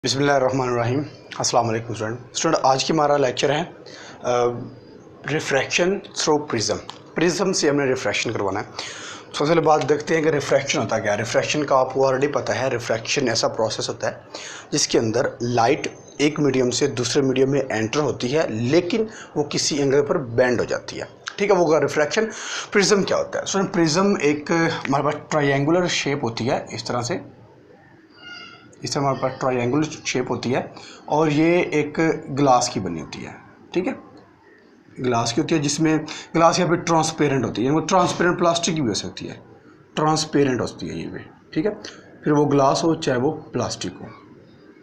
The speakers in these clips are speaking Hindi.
बिस्मिल्लाहिर्रहमानिर्रहीम। अस्सलाम वालेकुम स्टूडेंट। आज की हमारा लेक्चर है रिफ्रैक्शन थ्रू प्रिज्म। प्रिज्म से हमने रिफ्रैक्शन करवाना है। सबसे पहले बात देखते हैं कि रिफ्रैक्शन होता क्या है। रिफ्रैक्शन का आपको ऑलरेडी पता है। रिफ्रैक्शन ऐसा प्रोसेस होता है जिसके अंदर लाइट एक मीडियम से दूसरे मीडियम में एंटर होती है, लेकिन वो किसी एंगल पर बेंड हो जाती है। ठीक है, वो रिफ्रैक्शन। प्रिज्म क्या होता है? स्टूडेंट, प्रिज्म एक हमारे पास ट्रायंगुलर शेप होती है। इस तरह से हमारे पास ट्रायंगुलर शेप होती है और ये एक ग्लास की बनी होती है। ठीक है, ग्लास की होती है, जिसमें ग्लास यहाँ पे ट्रांसपेरेंट होती है। वो ट्रांसपेरेंट प्लास्टिक की भी हो सकती है, ट्रांसपेरेंट होती है ये भी। ठीक है, फिर वो ग्लास हो चाहे वो प्लास्टिक हो।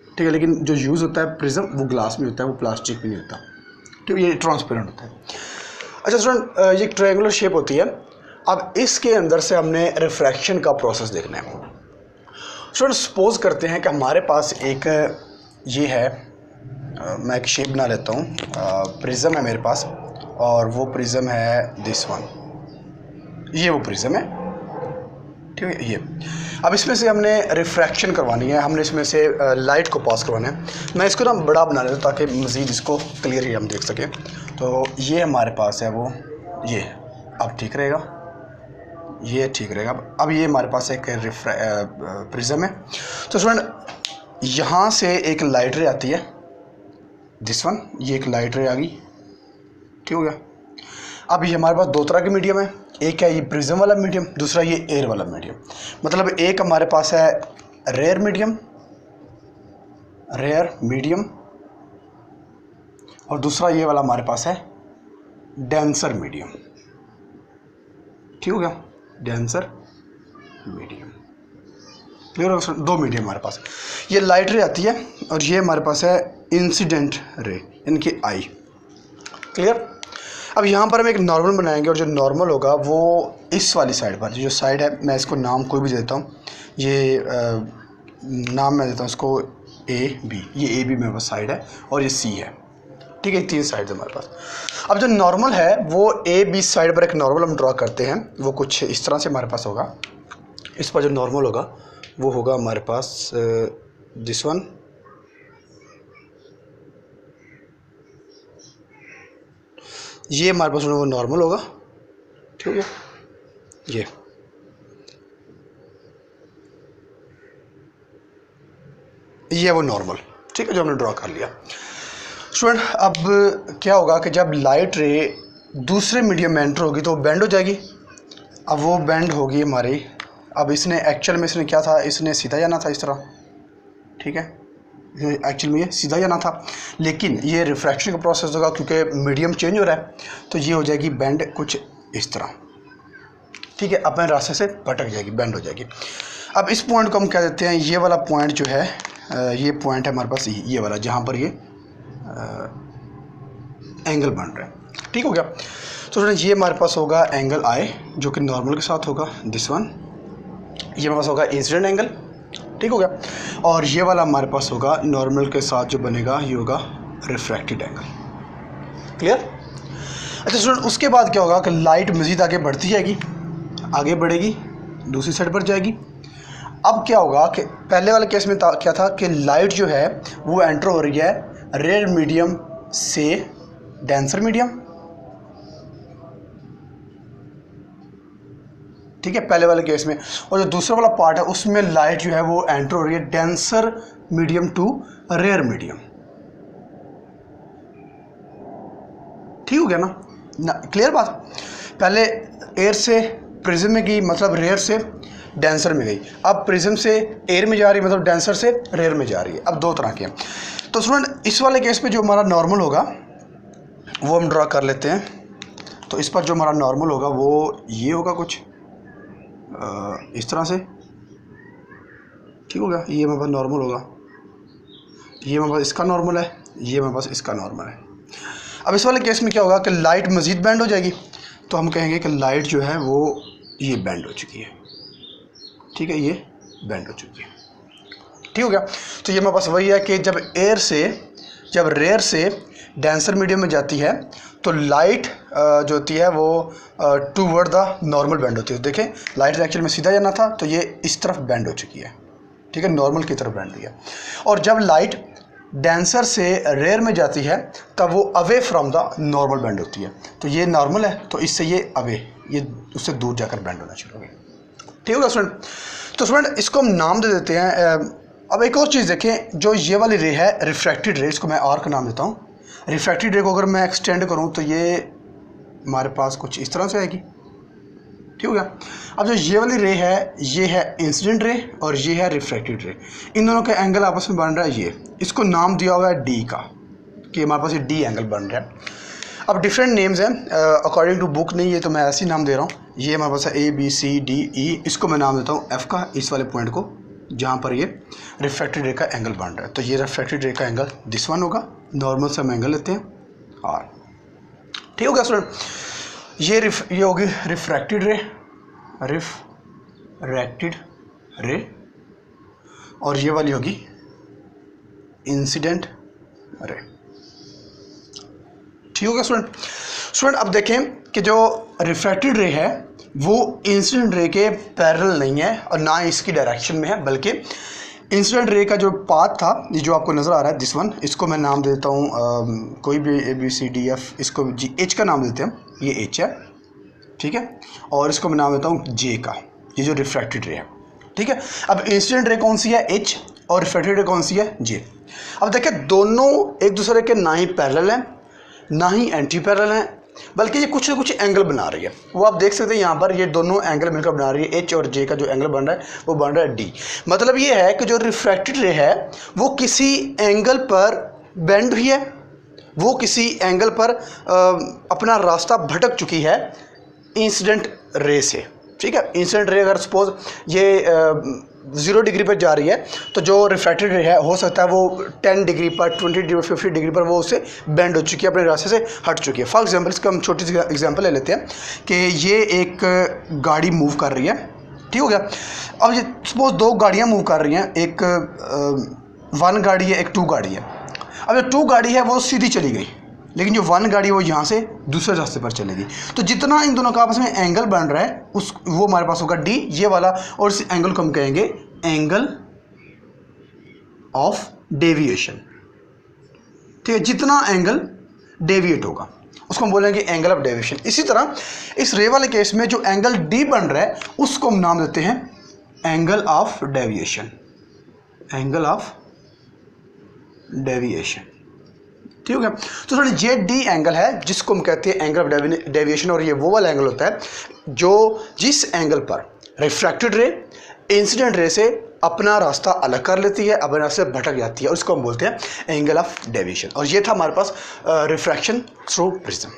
ठीक है, लेकिन जो यूज़ होता है प्रिज्म वो ग्लास में होता है, वो प्लास्टिक में नहीं होता। तो ये ट्रांसपेरेंट होता है। अच्छा स्टूडेंट, ये ट्रायंगुलर शेप होती है। अब इसके अंदर से हमने रिफ्रैक्शन का प्रोसेस देखना है। स्टूडेंट, सपोज करते हैं कि हमारे पास एक ये है, मैं एक शेप बना लेता हूँ। प्रिज्म है मेरे पास और वो प्रिज्म है दिस वन। ये वो प्रिज्म है। ठीक है, ये अब इसमें से हमने रिफ्रैक्शन करवानी है। हमने इसमें से लाइट को पास करवाना है। मैं इसको ना बड़ा बना लेता हूँ ताकि मज़ीद इसको क्लियरली हम देख सकें। तो ये हमारे पास है वो, ये अब ठीक रहेगा, ये ठीक रहेगा। अब ये हमारे पास एक प्रिज्म है। तो स्टूडेंट, यहाँ से एक लाइट रे आती है, दिस वन। ये एक लाइट रे आ गई। ठीक हो गया। अब ये हमारे पास दो तरह के मीडियम है। एक है ये प्रिज्म वाला मीडियम, दूसरा ये एयर वाला मीडियम। मतलब एक हमारे पास है रेयर मीडियम और दूसरा ये वाला हमारे पास है डेंसर मीडियम। ठीक हो गया, डेंसर मीडियम। क्लियर होगा? दो मीडियम हमारे पास। ये लाइट रे आती है और ये हमारे पास है इंसिडेंट रे, इनकी आई। क्लियर? अब यहाँ पर हम एक नॉर्मल बनाएंगे और जो नॉर्मल होगा वो इस वाली साइड पर, जो साइड है, मैं इसको नाम कोई भी देता हूँ। ये नाम मैं देता हूँ इसको ए बी। ये ए बी मेरे पास साइड है और ये सी है। ठीक है, तीन साइड है हमारे पास। अब जो नॉर्मल है वो ए बी साइड पर एक नॉर्मल हम ड्रॉ करते हैं। वो कुछ इस तरह से हमारे पास होगा। इस पर जो नॉर्मल होगा वो होगा हमारे पास दिस वन। ये हमारे पास वो नॉर्मल होगा। ठीक है, ये वो नॉर्मल। ठीक है, जो हमने ड्रॉ कर लिया। स्टूडेंट, अब क्या होगा कि जब लाइट रे दूसरे मीडियम में एंटर होगी तो बेंड हो जाएगी। अब वो बेंड होगी हमारी। अब इसने एक्चुअल में इसने क्या था, इसने सीधा जाना था इस तरह। ठीक है, एक्चुअल में ये सीधा जाना था, लेकिन ये रिफ्रैक्शन का प्रोसेस होगा क्योंकि मीडियम चेंज हो रहा है, तो ये हो जाएगी बेंड कुछ इस तरह। ठीक है, अपने रास्ते से भटक जाएगी, बेंड हो जाएगी। अब इस पॉइंट को हम कह देते हैं, ये वाला पॉइंट जो है, ये पॉइंट है हमारे पास ये वाला, जहाँ पर ये एंगल बन रहा है। ठीक हो गया। तो फ्रेंड्स, ये हमारे पास होगा एंगल आई, जो कि नॉर्मल के साथ होगा दिस वन। ये हमारे पास होगा इंसिडेंट एंगल। ठीक हो गया। और ये वाला हमारे पास होगा नॉर्मल के साथ जो बनेगा, ये होगा रिफ्रैक्टेड एंगल। क्लियर? अच्छा स्टूडेंट, उसके बाद क्या होगा कि लाइट मज़ीद आगे बढ़ती जाएगी, आगे बढ़ेगी, दूसरी साइड पर जाएगी। अब क्या होगा कि पहले वाले केस में क्या था कि लाइट जो है वो एंटर हो रही है रेयर मीडियम से डेंसर मीडियम। ठीक है, पहले वाले केस में। और जो दूसरा वाला पार्ट है उसमें लाइट जो है वो एंटर हो रही है denser medium to rare medium. ठीक हो गया ना? क्लियर बात? पहले एयर से प्रिज्म में गई, मतलब रेयर से डेंसर में गई। अब प्रिज्म से एयर में जा रही है, मतलब डेंसर से रेयर में जा रही है। अब दो तरह के हैं। तो स्टूडेंट, इस वाले केस में जो हमारा नॉर्मल होगा वो हम ड्रा कर लेते हैं। तो इस पर जो हमारा नॉर्मल होगा वो ये होगा कुछ इस तरह से। ठीक हो गया, ये हमारे पास नॉर्मल होगा, ये हमारे पास इसका नॉर्मल है, ये हमारे पास इसका नॉर्मल है। अब इस वाले केस में क्या होगा कि लाइट मज़ीद बेंड हो जाएगी, तो हम कहेंगे कि लाइट जो है वो ये बेंड हो चुकी है। ठीक है, ये बेंड हो चुकी है। ठीक हो गया। तो ये हमारे पास वही है कि जब रेयर से डेंसर मीडियम में जाती है तो लाइट जो होती है वो टूवर्ड द नॉर्मल बेंड होती है। देखें, लाइट एक्चुअली में सीधा जाना था, तो ये इस तरफ बेंड हो चुकी है। ठीक है, नॉर्मल की तरफ बेंड हुई है। और जब लाइट डेंसर से रेयर में जाती है तब वो away from the normal bend होती है। तो ये नॉर्मल है तो इससे ये अवे, ये उससे दूर जाकर बेंड होना शुरू हो गया। ठीक होगा स्टूडेंट। तो स्टूडेंट इसको हम नाम दे देते हैं। अब एक और चीज़ देखें, जो ये वाली रे है रिफ्रैक्टेड रे, इसको मैं आर का नाम देता हूँ। रिफ्रैक्टेड रे को अगर मैं एक्सटेंड करूँ तो ये हमारे पास कुछ इस तरह से आएगी। ठीक हो गया। अब जो ये वाली रे है ये है इंसिडेंट रे और ये है रिफ्रैक्टेड रे। इन दोनों का एंगल आपस में बन रहा है ये, इसको नाम दिया हुआ है डी का, कि हमारे पास ये डी एंगल बन रहा है। अब डिफरेंट नेम्स हैं अकॉर्डिंग टू बुक, नहीं ये तो मैं ऐसे ही नाम दे रहा हूँ। ये हमारे पास है ए बी सी डी ई, इसको मैं नाम देता हूँ एफ का, इस वाले पॉइंट को जहाँ पर ये रिफ्रैक्टेड रे का एंगल बन रहा है। तो ये रिफ्रैक्टेड रे का एंगल दिस वन होगा, नॉर्मल से हम एंगल लेते हैं आर। ठीक हो गया स्टूडेंट। ये होगी रिफ्रैक्टेड रे, रिफ्रैक्टेड रे, और ये वाली होगी इंसिडेंट रे। ठीक हो गया स्टूडेंट। अब देखें कि जो रिफ्रैक्टेड रे है वो इंसिडेंट रे के पैरेलल नहीं है और ना इसकी डायरेक्शन में है, बल्कि इंसिडेंट रे का जो पाथ था ये जो आपको नज़र आ रहा है दिस वन, इसको मैं नाम देता हूँ कोई भी A B C D F, इसको जी एच का नाम देते हैं, ये एच है। ठीक है, और इसको मैं नाम देता हूँ जे का, ये जो रिफ्रैक्टेड रे है। ठीक है, अब इंसिडेंट रे कौन सी है एच और रिफ्रैक्टेड रे कौन सी है जे। अब देखिए दोनों एक दूसरे के ना ही पैरेलल हैं ना ही एंटी पैरेलल हैं, बल्कि ये कुछ ना कुछ एंगल बना रही है। वो आप देख सकते हैं यहाँ पर, ये दोनों एंगल मिलकर बना रही है, एच और जे का जो एंगल बन रहा है वो बन रहा है डी। मतलब ये है कि जो रिफ्रैक्टेड रे है वो किसी एंगल पर बेंड हुई है, वो किसी एंगल पर अपना रास्ता भटक चुकी है इंसिडेंट रे से। ठीक है, इंसिडेंट रे अगर सपोज ये 0 डिग्री पर जा रही है तो जो रिफ्रैक्टेड रे है हो सकता है वो 10 डिग्री पर, 20 डिग्री पर, 50 डिग्री पर वो उससे बेंड हो चुकी है, अपने रास्ते से हट चुकी है। फॉर एग्जांपल इसका हम छोटी सी एग्जांपल ले लेते हैं कि ये एक गाड़ी मूव कर रही है। ठीक हो गया। अब ये सपोज 2 गाड़ियाँ मूव कर रही हैं, एक 1 गाड़ी है, एक 2 गाड़ी है। अब जो 2 गाड़ी है वो सीधी चली गई, लेकिन जो 1 गाड़ी है वो यहाँ से दूसरे रास्ते पर चलेगी। तो जितना इन दोनों का आपस में एंगल बन रहा है वो हमारे पास होगा डी, ये वाला, और इस एंगल को हम कहेंगे एंगल ऑफ डेविएशन। ठीक है, जितना एंगल डेविएट होगा उसको हम बोलेंगे एंगल ऑफ डेविएशन। इसी तरह इस रे वाले केस में जो एंगल डी बन रहा है उसको हम नाम देते हैं angle of deviation, angle of deviation. ठीक है, तो थोड़ी ये डी एंगल है जिसको हम कहते हैं एंगल ऑफ डेविएशन, और ये वो वाला एंगल होता है जो जिस एंगल पर रिफ्रैक्टेड रे इंसिडेंट रे से अपना रास्ता अलग कर लेती है, अपने रास्ते से भटक जाती है, और इसको हम बोलते हैं एंगल ऑफ डेविएशन। और ये था हमारे पास रिफ्रैक्शन थ्रू प्रिज्म।